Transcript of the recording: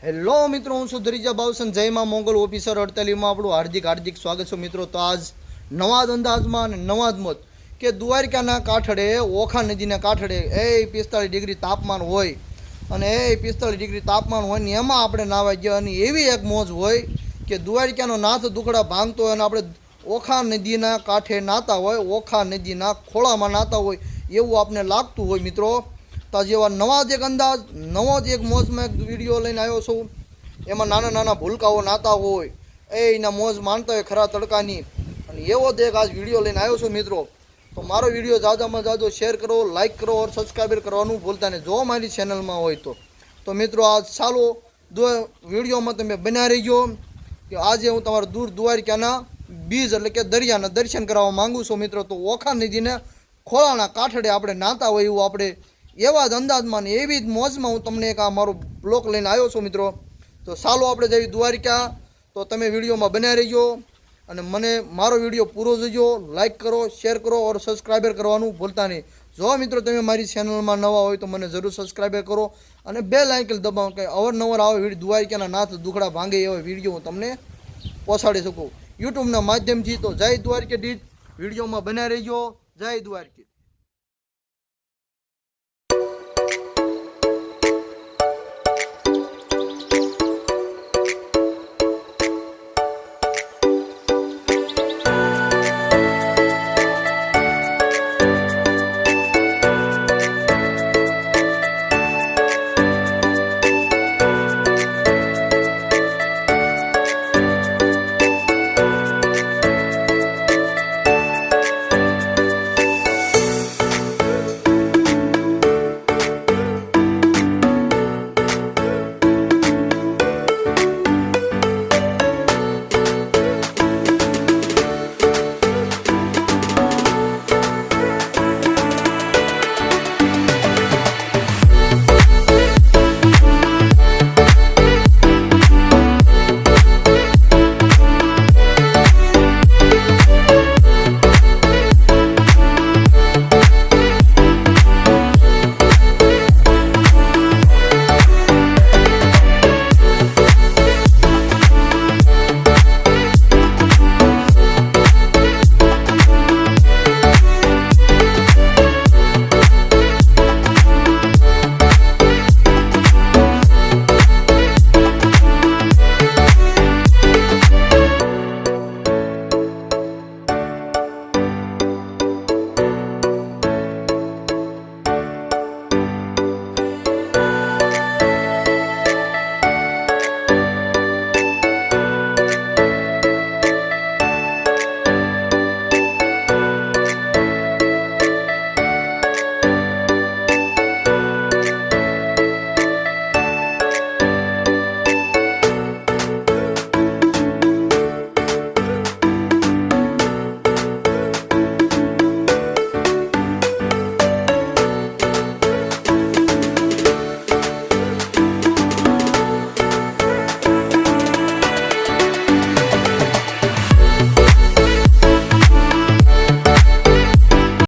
Hello મિત્રો, હું છું ધરીજા બાવસન. જય માં મોંગલ ઓફિસર 48 માં આપણું હાર્દિક સ્વાગત છે મિત્રો. તો આજ નવા જ અંદાજમાં અને નવા જ મોત કે દ્વારકાના કાંઠડે ઓખા નદીના કાંઠડે 45 ડિગ્રી તાપમાન હોય અને 45 ડિગ્રી તાપમાન હોય ને એમાં આપણે નાવા ગયા અને એવી એક મોજ હોય કે દ્વારકાનો નાથ દુખડા ભાંગતો હોય અને આપણે ઓખા નદીના કાંઠે નાતા હોય, ઓખા નદીના ખોળામાં નાતા હોય એવું આપણે લાગતું હોય મિત્રો. તો જેવા નવા જ એક અંદાજ, નવો જ એક મોજમાં એક વિડીયો લઈને આવ્યો છું. એમાં નાના નાના ભૂલકાઓ નાતા હોય એના મોજ માનતા હોય ખરા તડકાની, અને એવો જ એક આજ વિડીયો લઈને આવ્યો છું મિત્રો. તો મારો વિડીયો જાજામાં જાજો શેર કરો, લાઇક કરો और સબસ્ક્રાઈબર કરવાનું ભૂલતા નહીં જો મારી ચેનલમાં હોય તો મિત્રો આજ ચાલો વિડીયોમાં તમે બન્યા રહીજો કે આજે હું તમારા દૂર દ્વારકાના બીજ એટલે કે દરિયાના દર્શન કરાવવા માંગુ છું મિત્રો. તો ઓખા નદીને ખોળાના કાંઠડે આપણે નાતા હોય એવું આપણે એવા જ અંદાજમાં ને એવી જ મોજમાં હું તમને એક આ મારો બ્લોક લઈને આવ્યો છું મિત્રો. તો ચાલો આપણે જઈએ દ્વારકા. તો તમે વિડીયોમાં બન્યા રહીજો અને મને મારો વિડીયો પૂરો જોજો, લાઇક કરો, શેર કરો और સબસ્ક્રાઈબર કરવાનું ભૂલતા નહીં. જો મિત્રો તમે મારી ચેનલમાં નવા હોય તો મને જરૂર સબસ્ક્રાઈબર કરો અને બેલ આઇકન દબાવો કે અવારનવાર આવા દ્વારકાના નાથ દુખડા ભાંગે એવા વિડીયો હું તમને પહોંચાડી શકું યુટ્યુબના માધ્યમથી. તો જય દ્વારકાધીશ, વિડીયોમાં બન્યા રહીજો. જય દ્વારકા.